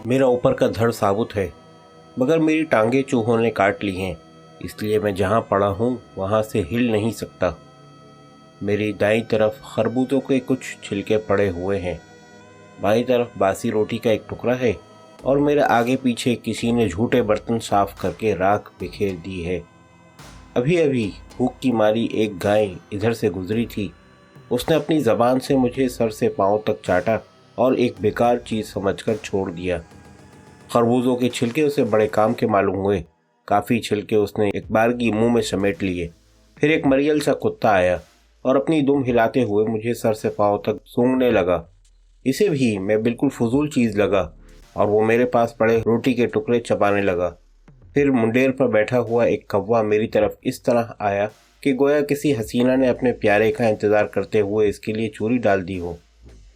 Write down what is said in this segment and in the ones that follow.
मेरा ऊपर का धड़ साबुत है, मगर मेरी टांगें चूहों ने काट ली हैं, इसलिए मैं जहाँ पड़ा हूँ वहाँ से हिल नहीं सकता। मेरी दाईं तरफ खरबूजों के कुछ छिलके पड़े हुए हैं, बाईं तरफ बासी रोटी का एक टुकड़ा है और मेरे आगे पीछे किसी ने झूठे बर्तन साफ करके राख बिखेर दी है। अभी अभी भूख की मारी एक गाय इधर से गुजरी थी। उसने अपनी ज़बान से मुझे सर से पांव तक चाटा और एक बेकार चीज़ समझकर छोड़ दिया। खरबूजों के छिलके उसे बड़े काम के मालूम हुए। काफ़ी छिलके उसने एक बारगी मुंह में समेट लिए। फिर एक मरियल सा कुत्ता आया और अपनी दुम हिलाते हुए मुझे सर से पांव तक सूंघने लगा। इसे भी मैं बिल्कुल फजूल चीज़ लगा और वो मेरे पास पड़े रोटी के टुकड़े चबाने लगा। फिर मुंडेर पर बैठा हुआ एक कौवा मेरी तरफ इस तरह आया कि गोया किसी हसीना ने अपने प्यारे का इंतज़ार करते हुए इसके लिए चूरी डाल दी हो।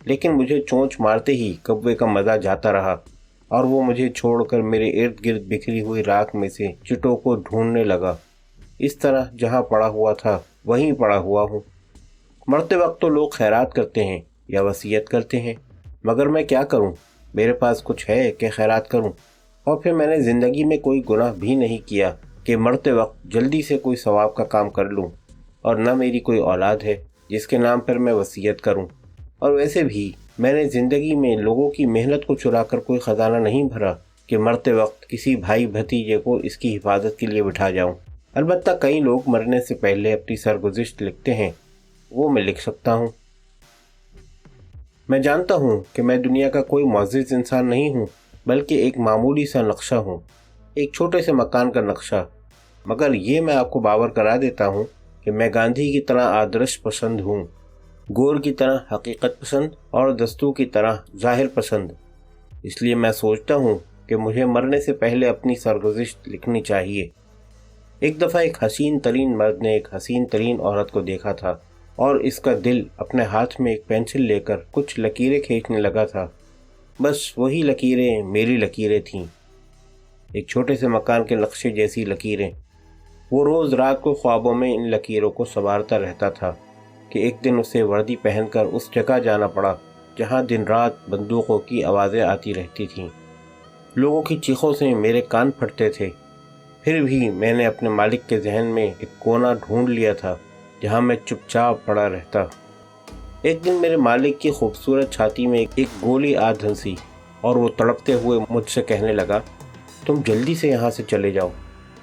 लेकिन मुझे चोंच मारते ही कौवे का मज़ा जाता रहा और वो मुझे छोड़कर मेरे इर्द गिर्द बिखरी हुई राख में से चिटों को ढूंढने लगा। इस तरह जहाँ पड़ा हुआ था वहीं पड़ा हुआ हूँ। मरते वक्त तो लोग खैरात करते हैं या वसीयत करते हैं, मगर मैं क्या करूँ? मेरे पास कुछ है कि खैरात करूँ? और फिर मैंने ज़िंदगी में कोई गुनाह भी नहीं किया कि मरते वक्त जल्दी से कोई सवाब का काम कर लूँ, और न मेरी कोई औलाद है जिसके नाम पर मैं वसीयत करूँ। और वैसे भी मैंने ज़िंदगी में लोगों की मेहनत को चुराकर कोई ख़जाना नहीं भरा कि मरते वक्त किसी भाई भतीजे को इसकी हिफाजत के लिए बिठा जाऊँ। अलबत्ता कई लोग मरने से पहले अपनी सरगुज़िश्त लिखते हैं, वो मैं लिख सकता हूँ। मैं जानता हूँ कि मैं दुनिया का कोई मुअज़्ज़िज़ इंसान नहीं हूँ, बल्कि एक मामूली सा नक्शा हूँ, एक छोटे से मकान का नक्शा। मगर ये मैं आपको बावर करा देता हूँ कि मैं गांधी की तरह आदर्श पसंद हूँ, गोर की तरह हकीकत पसंद और दस्तू की तरह ज़ाहिर पसंद। इसलिए मैं सोचता हूँ कि मुझे मरने से पहले अपनी सरगुज़िश्त लिखनी चाहिए। एक दफ़ा एक हसीन तरीन मर्द ने एक हसीन तरीन औरत को देखा था और इसका दिल अपने हाथ में एक पेंसिल लेकर कुछ लकीरें खींचने लगा था। बस वही लकीरें मेरी लकीरें थीं, एक छोटे से मकान के नक्शे जैसी लकीरें। वो रोज़ रात को ख्वाबों में इन लकीरों को संवारता रहता था कि एक दिन उसे वर्दी पहनकर उस जगह जाना पड़ा जहाँ दिन रात बंदूकों की आवाज़ें आती रहती थीं। लोगों की चीखों से मेरे कान फटते थे। फिर भी मैंने अपने मालिक के जहन में एक कोना ढूंढ लिया था जहाँ मैं चुपचाप पड़ा रहता। एक दिन मेरे मालिक की खूबसूरत छाती में एक गोली आ धंसी और वो तड़पते हुए मुझसे कहने लगा, तुम जल्दी से यहाँ से चले जाओ,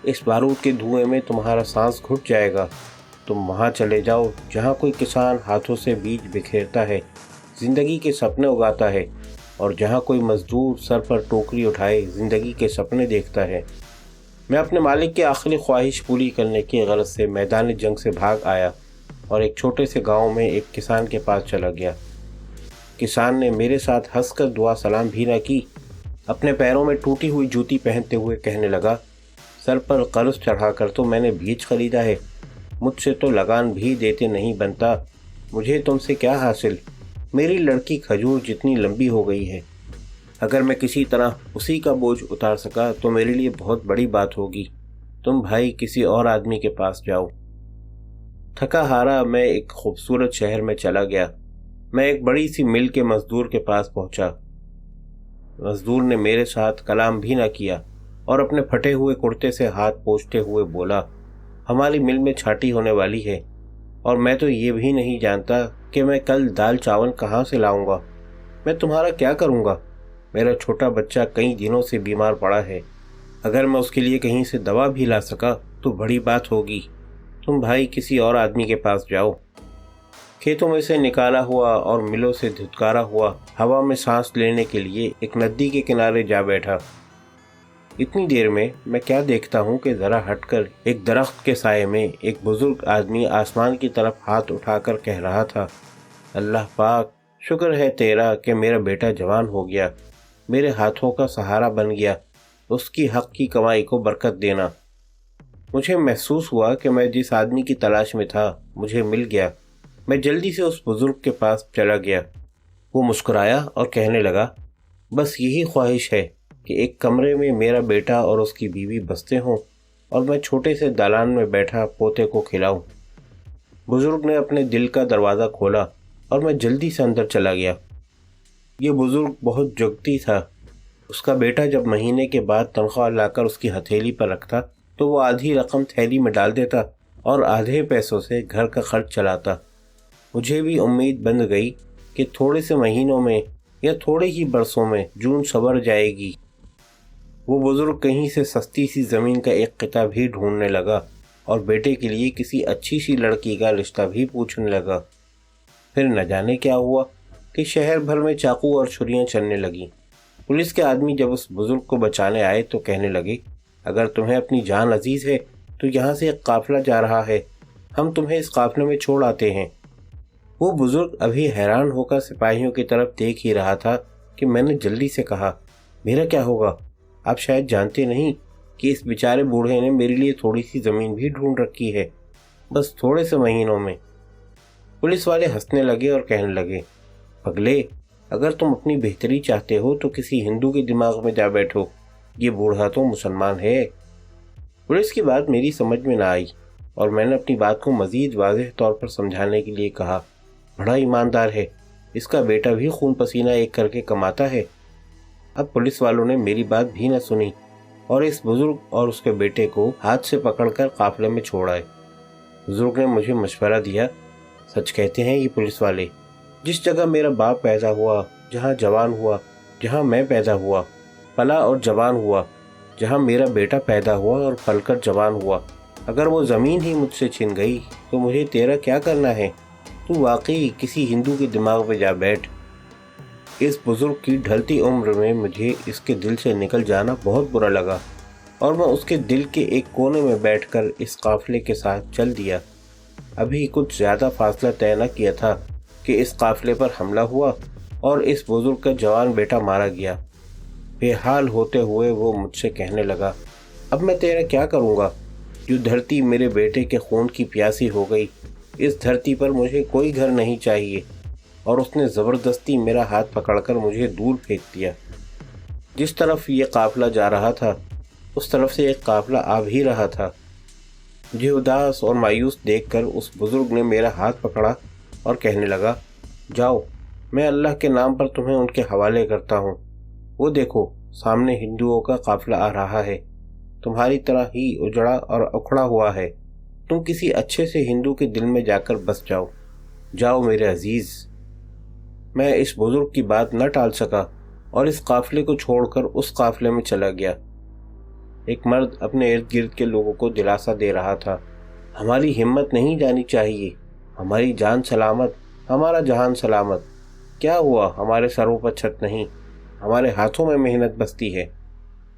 इस बारूद के धुएं में तुम्हारा सांस घुट जाएगा। तुम वहाँ चले जाओ जहाँ कोई किसान हाथों से बीज बिखेरता है, ज़िंदगी के सपने उगाता है, और जहाँ कोई मज़दूर सर पर टोकरी उठाए ज़िंदगी के सपने देखता है। मैं अपने मालिक की आखिरी ख्वाहिश पूरी करने की गरज से मैदान जंग से भाग आया और एक छोटे से गांव में एक किसान के पास चला गया। किसान ने मेरे साथ हंसकर दुआ सलाम भी न की। अपने पैरों में टूटी हुई जूती पहनते हुए कहने लगा, सर पर कर्ज चढ़ाकर तो मैंने बीज खरीदा है, मुझसे तो लगान भी देते नहीं बनता। मुझे तुमसे क्या हासिल? मेरी लड़की खजूर जितनी लंबी हो गई है। अगर मैं किसी तरह उसी का बोझ उतार सका तो मेरे लिए बहुत बड़ी बात होगी। तुम भाई किसी और आदमी के पास जाओ। थका हारा मैं एक खूबसूरत शहर में चला गया। मैं एक बड़ी सी मिल के मज़दूर के पास पहुंचा। मज़दूर ने मेरे साथ कलाम भी ना किया और अपने फटे हुए कुर्ते से हाथ पोंछते हुए बोला, हमारी मिल में छाटी होने वाली है और मैं तो ये भी नहीं जानता कि मैं कल दाल चावल कहाँ से लाऊंगा। मैं तुम्हारा क्या करूँगा? मेरा छोटा बच्चा कई दिनों से बीमार पड़ा है। अगर मैं उसके लिए कहीं से दवा भी ला सका तो बड़ी बात होगी। तुम भाई किसी और आदमी के पास जाओ। खेतों में से निकाला हुआ और मिलों से धुतकारा हुआ हवा में सांस लेने के लिए एक नदी के किनारे जा बैठा। इतनी देर में मैं क्या देखता हूँ कि ज़रा हटकर एक दरख्त के साये में एक बुज़ुर्ग आदमी आसमान की तरफ हाथ उठाकर कह रहा था, अल्लाह पाक, शुक्र है तेरा कि मेरा बेटा जवान हो गया, मेरे हाथों का सहारा बन गया, उसकी हक की कमाई को बरकत देना। मुझे महसूस हुआ कि मैं जिस आदमी की तलाश में था मुझे मिल गया। मैं जल्दी से उस बुज़ुर्ग के पास चला गया। वो मुस्कुराया और कहने लगा, बस यही ख्वाहिश है कि एक कमरे में मेरा बेटा और उसकी बीवी बसते हों और मैं छोटे से दालान में बैठा पोते को खिलाऊं। बुज़ुर्ग ने अपने दिल का दरवाज़ा खोला और मैं जल्दी से अंदर चला गया। ये बुज़ुर्ग बहुत जुगती था। اس کا بیٹا جب مہینے کے بعد تنخواہ لا کر اس کی ہتھیلی پر رکھتا تو وہ آدھی رقم تھیلی میں ڈال دیتا اور آدھے پیسوں سے گھر کا خرچ چلاتا۔ مجھے بھی امید بندھ گئی کہ تھوڑے سے مہینوں میں یا تھوڑے ہی برسوں میں جون سنور جائے گی۔ وہ بزرگ کہیں سے سستی سی زمین کا ایک قطعہ بھی ڈھونڈنے لگا اور بیٹے کے لیے کسی اچھی سی لڑکی کا رشتہ بھی پوچھنے لگا۔ پھر نہ جانے کیا ہوا کہ شہر بھر میں چاقو اور چھریاں چلنے لگیں۔ پولیس کے آدمی جب اس بزرگ کو بچانے آئے تو کہنے لگے، اگر تمہیں اپنی جان عزیز ہے تو یہاں سے ایک قافلہ جا رہا ہے، ہم تمہیں اس قافلے میں چھوڑ آتے ہیں۔ وہ بزرگ ابھی حیران ہو کر سپاہیوں کی طرف دیکھ ہی رہا تھا کہ میں نے جلدی سے کہا، میرا کیا ہوگا؟ آپ شاید جانتے نہیں کہ اس بیچارے بوڑھے نے میرے لیے تھوڑی سی زمین بھی ڈھونڈ رکھی ہے، بس تھوڑے سے مہینوں میں۔ پولیس والے ہنسنے لگے اور کہنے لگے، پگلے، اگر تم اپنی بہتری چاہتے ہو تو کسی ہندو کے دماغ میں جا بیٹھو، یہ بوڑھا تو مسلمان ہے۔ پولیس کی بات میری سمجھ میں نہ آئی اور میں نے اپنی بات کو مزید واضح طور پر سمجھانے کے لیے کہا، بڑا ایماندار ہے، اس کا بیٹا بھی خون پسینہ ایک کر کے کماتا ہے۔ اب پولیس والوں نے میری بات بھی نہ سنی اور اس بزرگ اور اس کے بیٹے کو ہاتھ سے پکڑ کر قافلے میں چھوڑ آئے۔ بزرگ نے مجھے مشورہ دیا، سچ کہتے ہیں یہ پولیس والے، جس جگہ میرا باپ پیدا ہوا، جہاں جوان ہوا، جہاں میں پیدا ہوا، پلا اور جوان ہوا، جہاں میرا بیٹا پیدا ہوا اور پل کر جوان ہوا، اگر وہ زمین ہی مجھ سے چھن گئی تو مجھے تیرا کیا کرنا ہے؟ تو واقعی کسی ہندو کے دماغ میں جا بیٹھ۔ اس بزرگ کی ڈھلتی عمر میں مجھے اس کے دل سے نکل جانا بہت برا لگا اور میں اس کے دل کے ایک کونے میں بیٹھ کر اس قافلے کے ساتھ چل دیا۔ ابھی کچھ زیادہ فاصلہ طے نہ کیا تھا کہ اس قافلے پر حملہ ہوا اور اس بزرگ کا جوان بیٹا مارا گیا۔ بے حال ہوتے ہوئے وہ مجھ سے کہنے لگا، اب میں تیرا کیا کروں گا؟ جو دھرتی میرے بیٹے کے خون کی پیاسی ہو گئی، اس دھرتی پر مجھے کوئی گھر نہیں چاہیے۔ اور اس نے زبردستی میرا ہاتھ پکڑ کر مجھے دور پھینک دیا۔ جس طرف یہ قافلہ جا رہا تھا اس طرف سے ایک قافلہ آ بھی رہا تھا۔ مجھے اداس اور مایوس دیکھ کر اس بزرگ نے میرا ہاتھ پکڑا اور کہنے لگا، جاؤ، میں اللہ کے نام پر تمہیں ان کے حوالے کرتا ہوں۔ وہ دیکھو، سامنے ہندوؤں کا قافلہ آ رہا ہے، تمہاری طرح ہی اجڑا اور اکھڑا ہوا ہے۔ تم کسی اچھے سے ہندو کے دل میں جا کر بس جاؤ۔ جاؤ میرے عزیز۔ میں اس بزرگ کی بات نہ ٹال سکا اور اس قافلے کو چھوڑ کر اس قافلے میں چلا گیا۔ ایک مرد اپنے ارد گرد کے لوگوں کو دلاسا دے رہا تھا، ہماری ہمت نہیں جانی چاہیے، ہماری جان سلامت، ہمارا جہان سلامت۔ کیا ہوا؟ ہمارے سروں پر چھت نہیں، ہمارے ہاتھوں میں محنت بستی ہے۔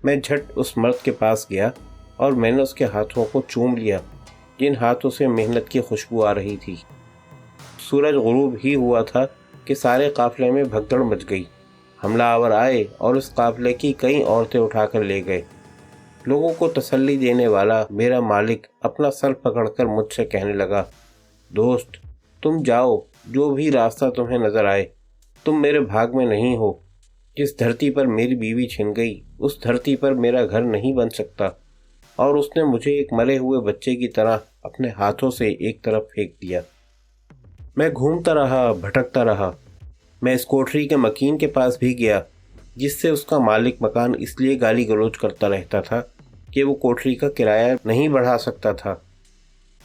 میں جھٹ اس مرد کے پاس گیا اور میں نے اس کے ہاتھوں کو چوم لیا جن ہاتھوں سے محنت کی خوشبو آ رہی تھی۔ سورج غروب ہی ہوا تھا کہ سارے قافلے میں بھگدڑ مچ گئی۔ حملہ آور آئے اور اس قافلے کی کئی عورتیں اٹھا کر لے گئے۔ لوگوں کو تسلی دینے والا میرا مالک اپنا سر پکڑ کر مجھ سے کہنے لگا، دوست، تم جاؤ، جو بھی راستہ تمہیں نظر آئے، تم میرے بھاگ میں نہیں ہو۔ جس دھرتی پر میری بیوی چھن گئی اس دھرتی پر میرا گھر نہیں بن سکتا۔ اور اس نے مجھے ایک مرے ہوئے بچے کی طرح اپنے ہاتھوں سے ایک طرف پھینک دیا۔ میں گھومتا رہا، بھٹکتا رہا۔ میں اس کوٹری کے مکین کے پاس بھی گیا جس سے اس کا مالک مکان اس لیے گالی گلوچ کرتا رہتا تھا کہ وہ کوٹری کا کرایہ نہیں بڑھا سکتا تھا۔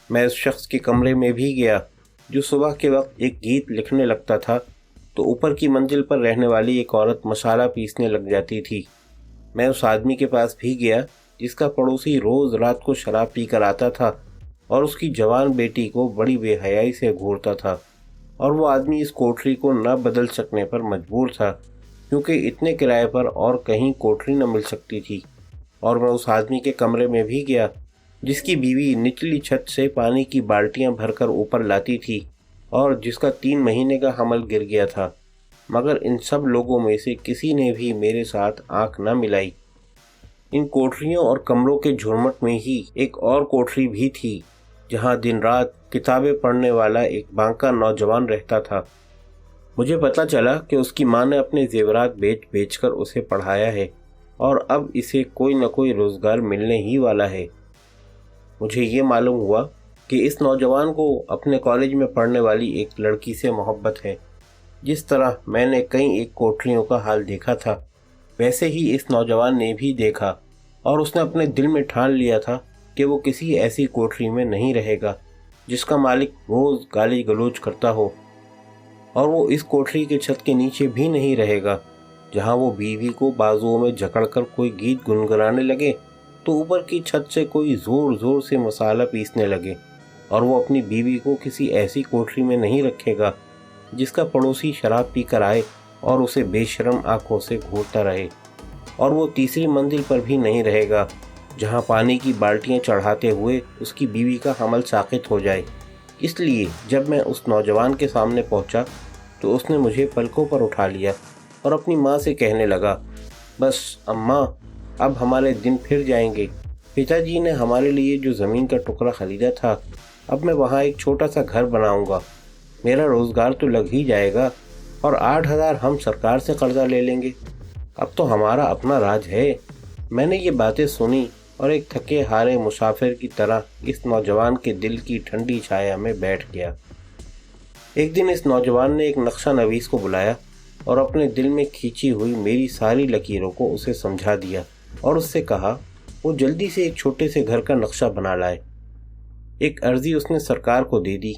میں اس شخص کے کمرے میں بھی گیا جو صبح کے وقت ایک گیت لکھنے لگتا تھا تو اوپر کی منزل پر رہنے والی ایک عورت مسالہ پیسنے لگ جاتی تھی۔ میں اس آدمی کے پاس بھی گیا جس کا پڑوسی روز رات کو شراب پی کر آتا تھا اور اس کی جوان بیٹی کو بڑی بے حیائی سے گھورتا تھا، اور وہ آدمی اس کوٹری کو نہ بدل سکنے پر مجبور تھا کیونکہ اتنے کرائے پر اور کہیں کوٹری نہ مل سکتی تھی۔ اور میں اس آدمی کے کمرے میں بھی گیا جس کی بیوی نچلی چھت سے پانی کی بالٹیاں بھر کر اوپر لاتی تھی اور جس کا 3 مہینے کا حمل گر گیا تھا، مگر ان سب لوگوں میں سے کسی نے بھی میرے ساتھ آنکھ نہ ملائی۔ ان کوٹریوں اور کمروں کے جھرمٹ میں ہی ایک اور کوٹری بھی تھی جہاں دن رات کتابیں پڑھنے والا ایک بانکا نوجوان رہتا تھا۔ مجھے پتہ چلا کہ اس کی ماں نے اپنے زیورات بیچ بیچ کر اسے پڑھایا ہے اور اب اسے کوئی نہ کوئی روزگار ملنے ہی والا ہے۔ مجھے یہ معلوم ہوا کہ اس نوجوان کو اپنے کالج میں پڑھنے والی ایک لڑکی سے محبت ہے، جس طرح میں نے کئی ایک کوٹریوں کا حال دیکھا تھا۔ वैसे ही इस नौजवान ने भी देखा और उसने अपने दिल में ठान लिया था कि वो किसी ऐसी कोठरी में नहीं रहेगा जिसका मालिक रोज़ गाली गलौज करता हो, और वो इस कोठरी के छत के नीचे भी नहीं रहेगा जहाँ वो बीवी को बाजुओं में जकड़कर कोई गीत गुनगुनाने लगे तो ऊपर की छत से कोई ज़ोर ज़ोर से मसाला पीसने लगे, और वो अपनी बीवी को किसी ऐसी कोठरी में नहीं रखेगा जिसका पड़ोसी शराब पी कर आए और उसे बेशर्म आंखों से घूरता रहे, और वो तीसरी मंजिल पर भी नहीं रहेगा जहाँ पानी की बाल्टियाँ चढ़ाते हुए उसकी बीवी का हमल साकित हो जाए। इसलिए जब मैं उस नौजवान के सामने पहुँचा तो उसने मुझे पलकों पर उठा लिया और अपनी माँ से कहने लगा, बस अम्मा, अब हमारे दिन फिर जाएंगे। पिताजी ने हमारे लिए जो ज़मीन का टुकड़ा ख़रीदा था, अब मैं वहाँ एक छोटा सा घर बनाऊँगा। मेरा रोज़गार तो लग ही जाएगा और 8,000 हम सरकार से कर्जा ले लेंगे। अब तो हमारा अपना राज है। मैंने ये बातें सुनी और एक थके हारे मुसाफिर की तरह इस नौजवान के दिल की ठंडी छाया में बैठ गया। एक दिन इस नौजवान ने एक नक्शा नवीस को बुलाया और अपने दिल में खींची हुई मेरी सारी लकीरों को उसे समझा दिया और उससे कहा वो जल्दी से एक छोटे से घर का नक्शा बना लाए। एक अर्जी उसने सरकार को दे दी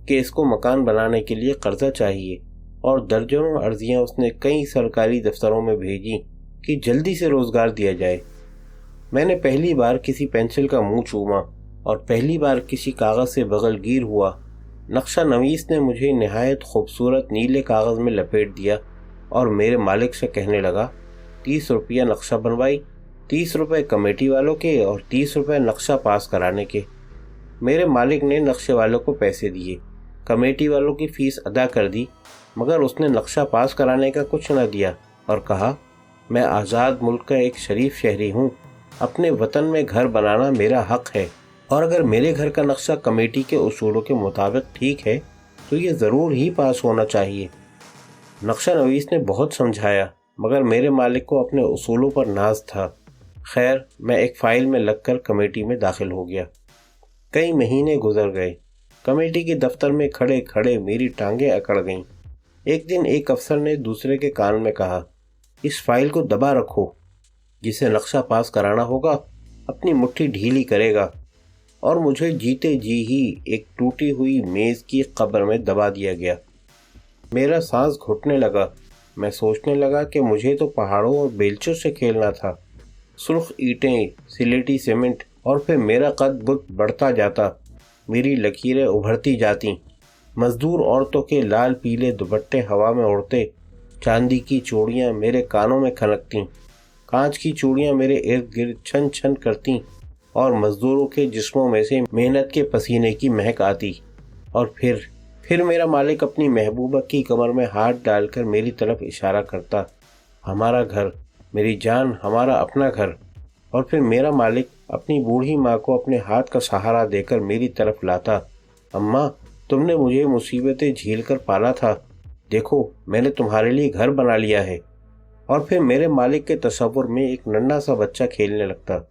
कि इसको मकान बनाने के लिए कर्जा चाहिए, और दर्जनों अर्जियां उसने कई सरकारी दफ्तरों में भेजी कि जल्दी से रोज़गार दिया जाए। मैंने पहली बार किसी पेंसिल का मुंह चूमा और पहली बार किसी कागज़ से बगलगीर हुआ। नक्शा नवीस ने मुझे निहायत खूबसूरत नीले कागज़ में लपेट दिया और मेरे मालिक से कहने लगा, 30 रुपया नक्शा बनवाई, 30 रुपये कमेटी वालों के और 30 रुपये नक्शा पास कराने के। मेरे मालिक ने नक्शे वालों को पैसे दिए, कमेटी वालों की फ़ीस अदा कर दी, मगर उसने नक्शा पास कराने का कुछ न दिया और कहा, मैं आज़ाद मुल्क का एक शरीफ शहरी हूँ, अपने वतन में घर बनाना मेरा हक़ है, और अगर मेरे घर का नक्शा कमेटी के उसूलों के मुताबिक ठीक है तो ये ज़रूर ही पास होना चाहिए। नक्शा नवीस ने बहुत समझाया, मगर मेरे मालिक को अपने उसूलों पर नाज था। खैर, मैं एक फ़ाइल में लगकर कमेटी में दाखिल हो गया। कई महीने गुजर गए। कमेटी के दफ्तर में खड़े खड़े मेरी टांगें अकड़ गईं। एक दिन एक अफसर ने दूसरे के कान में कहा, इस फाइल को दबा रखो, जिसे नक्शा पास कराना होगा अपनी मुट्ठी ढीली करेगा, और मुझे जीते जी ही एक टूटी हुई मेज़ की कब्र में दबा दिया गया। मेरा सांस घुटने लगा। मैं सोचने लगा कि मुझे तो पहाड़ों और बेलचों से खेलना था। सुर्ख ईंटें, सिलेटी सीमेंट, और फिर मेरा कद बढ़ता जाता, मेरी लकीरें उभरती जाती। मजदूर औरतों के लाल पीले दुपट्टे हवा में उड़ते, चांदी की चूड़ियाँ मेरे कानों में खनकतीं, कांच की चूड़ियाँ मेरे इर्द गिर्द छन छन करतीं, और मजदूरों के जिस्मों में से मेहनत के पसीने की महक आती। और फिर मेरा मालिक अपनी महबूबा की कमर में हाथ डालकर मेरी तरफ इशारा करता, हमारा घर, मेरी जान, हमारा अपना घर। और फिर मेरा मालिक अपनी बूढ़ी माँ को अपने हाथ का सहारा देकर मेरी तरफ लाता, अम्मा, तुमने मुझे मुसीबतें झेल कर पाला था, देखो मैंने तुम्हारे लिए घर बना लिया है। और फिर मेरे मालिक के तस्वुर में एक नन्हा सा बच्चा खेलने लगता,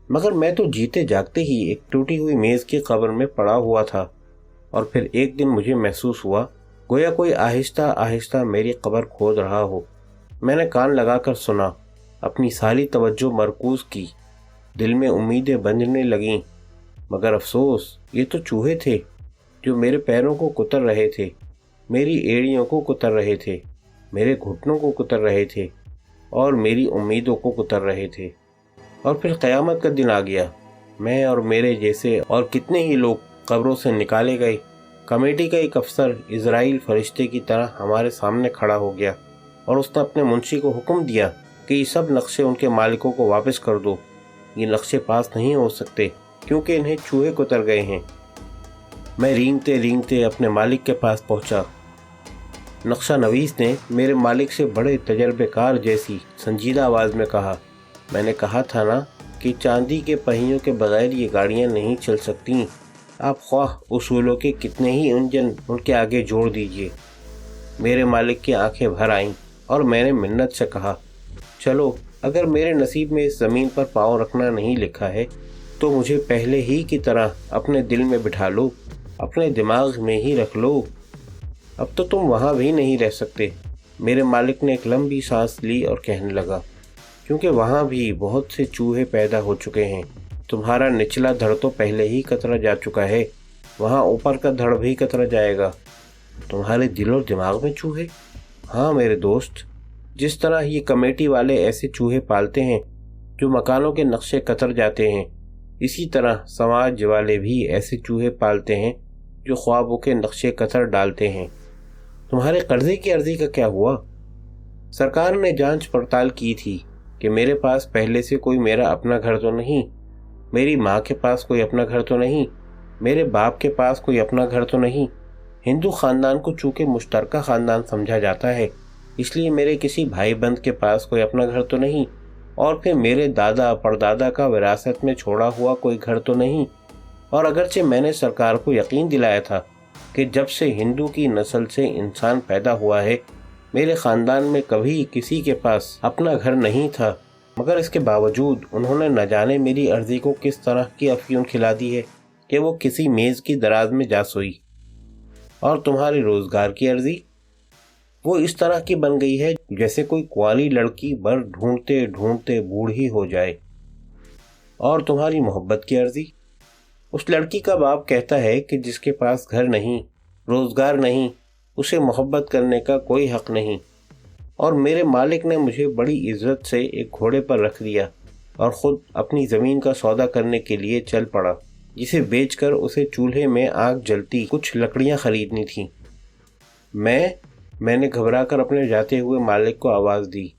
मगर मैं तो जीते जागते ही एक टूटी हुई मेज़ की कब्र में पड़ा हुआ था। और फिर एक दिन मुझे महसूस हुआ गोया कोई आहिस्ता आहिस्ता मेरी कब्र खोद रहा हो। मैंने कान लगाकर सुना, अपनी सारी तवज्जो मरकूज़ की, दिल में उम्मीदें बंधने लगीं, मगर अफसोस ये तो चूहे थे जो मेरे पैरों को कुतर रहे थे, मेरी एड़ियों को कुतर रहे थे, मेरे घुटनों को कुतर रहे थे और मेरी उम्मीदों को कुतर रहे थे। और फिर क़यामत का दिन आ गया। मैं और मेरे जैसे और कितने ही लोग कब्रों से निकाले गए। कमेटी का एक अफसर इज़राइल फरिश्ते की तरह हमारे सामने खड़ा हो गया और उसने अपने मुंशी को हुक्म दिया कि ये सब नक्शे उनके मालिकों को वापस कर दो। ये नक्शे पास नहीं हो सकते क्योंकि इन्हें चूहे कुतर गए हैं। मैं रेंगते रेंगते अपने मालिक के पास पहुंचा। नक्शा नवीस ने मेरे मालिक से बड़े तजर्बेकार जैसी संजीदा आवाज़ में कहा, मैंने कहा था ना कि चांदी के पहियों के बगैर ये गाड़ियाँ नहीं चल सकती। आप ख्वाह उसूलों के कितने ही इंजन उनके आगे जोड़ दीजिए। मेरे मालिक की आंखें भर आईं और मैंने मिन्नत से कहा, चलो, अगर मेरे नसीब में इस ज़मीन पर पाँव रखना नहीं लिखा है तो मुझे पहले ही की तरह अपने दिल में बिठा लो, अपने दिमाग में ही रख लो। अब तो तुम वहाँ भी नहीं रह सकते। मेरे मालिक ने एक लंबी सांस ली और कहने लगा, क्योंकि वहाँ भी बहुत से चूहे पैदा हो चुके हैं। तुम्हारा निचला धड़ तो पहले ही कतरा जा चुका है, वहाँ ऊपर का धड़ भी कतरा जाएगा। तुम्हारे दिल और दिमाग में चूहे? हाँ मेरे दोस्त, जिस तरह ये कमेटी वाले ऐसे चूहे पालते हैं जो मकानों के नक्शे कतर जाते हैं, इसी तरह समाज वाले भी ऐसे चूहे पालते हैं जो ख्वाबों के नक्शे कतर डालते हैं। तुम्हारे कर्जे की अर्जी का क्या हुआ? सरकार ने जांच पड़ताल की थी कि मेरे पास पहले से कोई मेरा अपना घर तो नहीं, मेरी माँ के पास कोई अपना घर तो नहीं, मेरे बाप के पास कोई अपना घर तो नहीं। हिंदू खानदान को चूंकि मुश्तरका खानदान समझा जाता है, इसलिए मेरे किसी भाई बंद के पास कोई अपना घर तो नहीं, और फिर मेरे दादा परदादा का विरासत में छोड़ा हुआ कोई घर तो नहीं। और अगरचे मैंने सरकार को यकीन दिलाया था कि जब से हिंदू की नस्ल से इंसान पैदा हुआ है, मेरे ख़ानदान में कभी किसी के पास अपना घर नहीं था, मगर इसके बावजूद उन्होंने न जाने मेरी अर्जी को किस तरह की अफयून खिला दी है कि वो किसी मेज़ की दराज में जा सोई। और तुम्हारे रोज़गार की अर्जी? वो इस तरह की बन गई है जैसे कोई कुंवारी लड़की बर ढूंढते ढूंढते बूढ़ी हो जाए। और तुम्हारी मोहब्बत की अर्जी? उस लड़की का बाप कहता है कि जिसके पास घर नहीं, रोज़गार नहीं, उसे मोहब्बत करने का कोई हक नहीं। और मेरे मालिक ने मुझे बड़ी इज्जत से एक घोड़े पर रख दिया और ख़ुद अपनी ज़मीन का सौदा करने के लिए चल पड़ा, जिसे बेचकर उसे चूल्हे में आग जलती कुछ लकड़ियाँ खरीदनी थीं। मैंने घबराकर अपने जाते हुए मालिक को आवाज़ दी।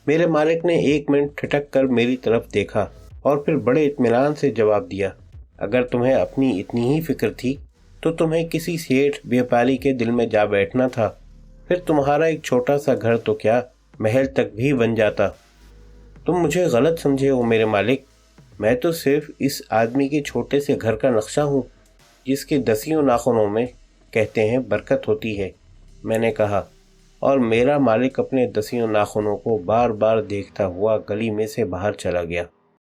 मेरे मालिक ने 1 मिनट ठिठक कर मेरी तरफ देखा और फिर बड़े इत्मीनान से जवाब दिया, अगर तुम्हें अपनी इतनी ही फिक्र थी तो तुम्हें किसी सेठ व्यापारी के दिल में जा बैठना था, फिर तुम्हारा एक छोटा सा घर तो क्या महल तक भी बन जाता। तुम मुझे गलत समझे हो मेरे मालिक, मैं तो सिर्फ इस आदमी के छोटे से घर का नक्शा हूँ जिसके 10 नाखूनों में कहते हैं बरकत होती है, मैंने कहा। और मेरा मालिक अपने 10 नाखूनों को बार बार देखता हुआ गली में से बाहर चला गया।